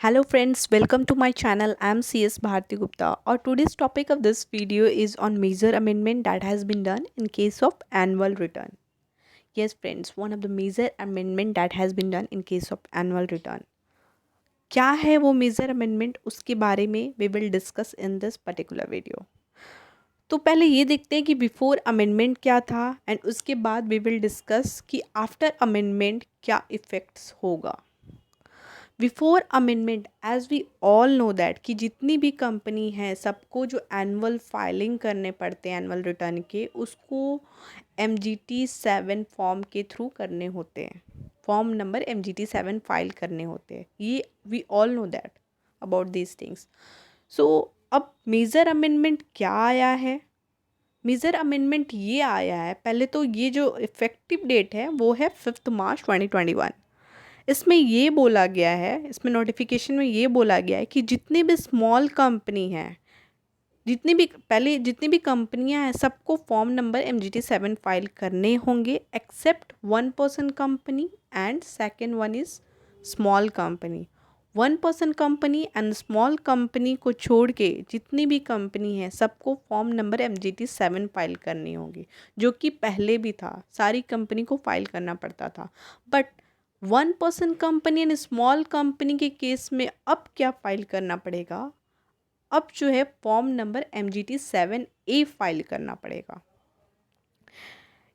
Hello friends, welcome to my channel. I am CS Bharti Gupta. Our today's topic of this video is on major amendment that has been done in case of annual return. Yes friends, one of the major amendment that has been done in case of annual return. क्या है वो major amendment, उसके बारे में we will discuss in this particular video. तो पहले ये देखते हैं कि बिफोर अमेंडमेंट क्या था एंड उसके बाद वी विल डिस्कस कि आफ्टर अमेंडमेंट क्या इफ़ेक्ट्स होगा. Before amendment as we all know that कि जितनी भी कंपनी है सबको जो एनुअल फाइलिंग करने पड़ते हैं एनुअल रिटर्न के, उसको MGT 7 फॉर्म के थ्रू करने होते हैं. फॉर्म नंबर MGT 7 फाइल करने होते हैं. ये we all know that about these things. So अब मेजर अमेंडमेंट क्या आया है. मेजर अमेंडमेंट ये आया है, पहले तो ये जो इफ़ेक्टिव डेट है वो है 5 मार्च 2021. इसमें ये बोला गया है, इसमें नोटिफिकेशन में ये बोला गया है कि जितनी भी स्मॉल कंपनी हैं, जितनी भी कंपनियां हैं, सबको फॉर्म नंबर MGT 7 फाइल करने होंगे except 1% company and second one is small company. 1% company and small company को छोड़ के जितनी भी कंपनी है सबको फॉर्म नंबर MGT 7 फाइल करनी होगी, जो कि पहले भी था. सारी कंपनी को फाइल करना पड़ता था. But 1% company and small company के केस में अब क्या फाइल करना पड़ेगा. अब जो है form number MGT 7A file करना पड़ेगा.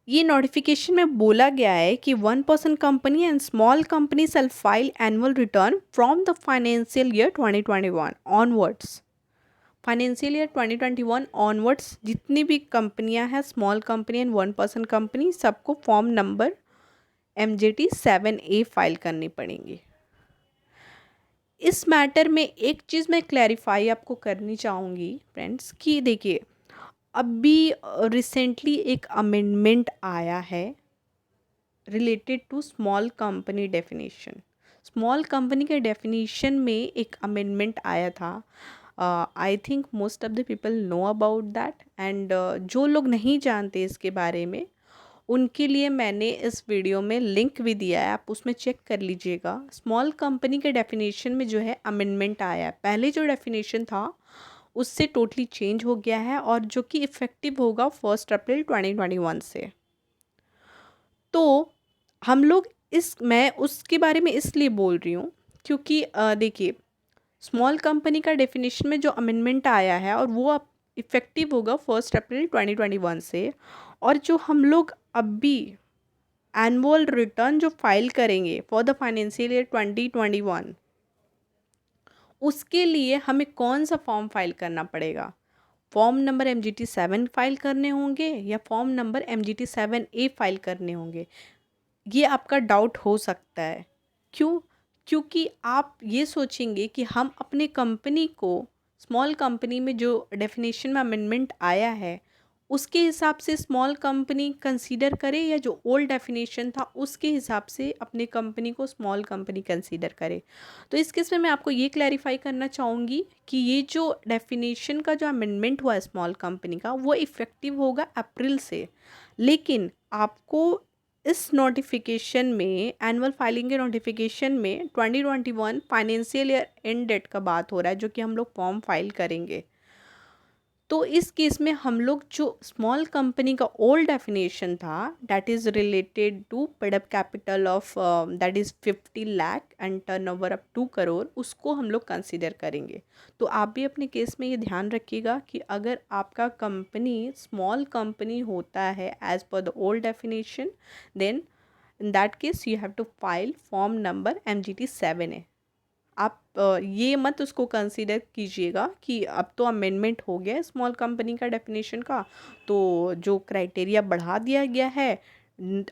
ये नोटिफिकेशन में बोला गया है कि 1% company and small company shall file annual return from the financial year 2021 onwards. Financial year 2021 onwards जितनी भी कंपनियां हैं, स्मॉल कंपनी एंड 1% कंपनी, सबको फॉर्म नंबर MGT 7A फाइल करनी पड़ेंगी. इस मैटर में एक चीज़ मैं क्लैरिफाई आपको करनी चाहूँगी फ्रेंड्स कि देखिए, अभी रिसेंटली एक अमेंडमेंट आया है related to small company definition. Small company के डेफिनेशन में एक अमेंडमेंट आया था. I think most of the people know about that and जो लोग नहीं जानते इसके बारे में, उनके लिए मैंने इस वीडियो में लिंक भी दिया है, आप उसमें चेक कर लीजिएगा. स्मॉल कंपनी के डेफिनेशन में जो है अमेंडमेंट आया है. पहले जो डेफिनेशन था उससे टोटली चेंज हो गया है और जो कि इफ़ेक्टिव होगा 1 अप्रैल 2021 से. तो हम लोग मैं उसके बारे में इसलिए बोल रही हूँ क्योंकि देखिए, स्मॉल कंपनी का डेफिनेशन में जो अमेंडमेंट आया है और वो अब इफ़ेक्टिव होगा 1 अप्रैल 2021 से. और जो हम लोग अभी एनुअल रिटर्न जो फाइल करेंगे फॉर द फाइनेंशियल ईयर 2021, उसके लिए हमें कौन सा फॉर्म फाइल करना पड़ेगा. फॉर्म नंबर MGT 7 फाइल करने होंगे या form number MGT 7A file करने होंगे. ये आपका डाउट हो सकता है. क्यों? क्योंकि आप ये सोचेंगे कि हम अपने कंपनी को, स्मॉल कंपनी में जो डेफिनेशन में अमेंडमेंट आया है उसके हिसाब से स्मॉल कंपनी कंसीडर करें या जो ओल्ड डेफिनेशन था उसके हिसाब से अपने कंपनी को स्मॉल कंपनी कंसीडर करें. तो इस केस में मैं आपको ये क्लैरिफाई करना चाहूँगी कि ये जो डेफिनेशन का जो अमेंडमेंट हुआ है स्मॉल कंपनी का, वो इफ़ेक्टिव होगा अप्रैल से. लेकिन आपको इस नोटिफिकेशन में, एनुअल फाइलिंग के नोटिफिकेशन में 2021 फाइनेंशियल ईयर एंड डेट का बात हो रहा है जो कि हम लोग फॉर्म फाइल करेंगे. तो इस केस में हम लोग जो स्मॉल कंपनी का ओल्ड डेफिनेशन था that is related to paid up capital of that is 50 lakh and turnover up 2 crore, उसको हम लोग कंसीडर करेंगे. तो आप भी अपने केस में ये ध्यान रखिएगा कि अगर आपका कंपनी स्मॉल कंपनी होता है as per the old definition, then in that case you have to file form number MGT 7A. आप ये मत उसको कंसीडर कीजिएगा कि अब तो अमेंडमेंट हो गया है स्मॉल कंपनी का डेफिनेशन का, तो जो क्राइटेरिया बढ़ा दिया गया है,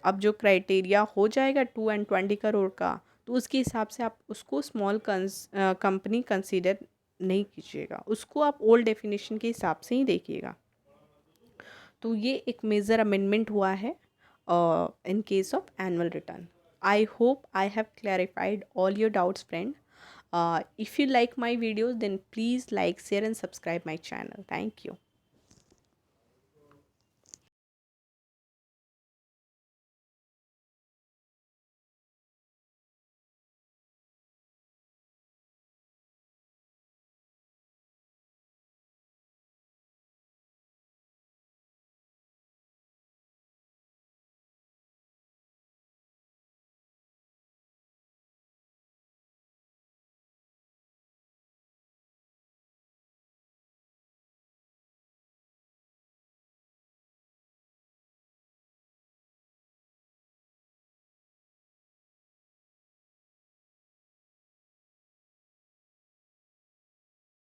अब जो क्राइटेरिया हो जाएगा 2 and 20 करोड़ का, तो उसके हिसाब से आप उसको स्मॉल कंपनी कंसीडर नहीं कीजिएगा. उसको आप ओल्ड डेफिनेशन के हिसाब से ही देखिएगा. तो ये एक मेजर अमेंडमेंट हुआ है in case of annual return. I hope I have clarified all your doubts, friend. If you like my videos, then please like, share and subscribe my channel. Thank you.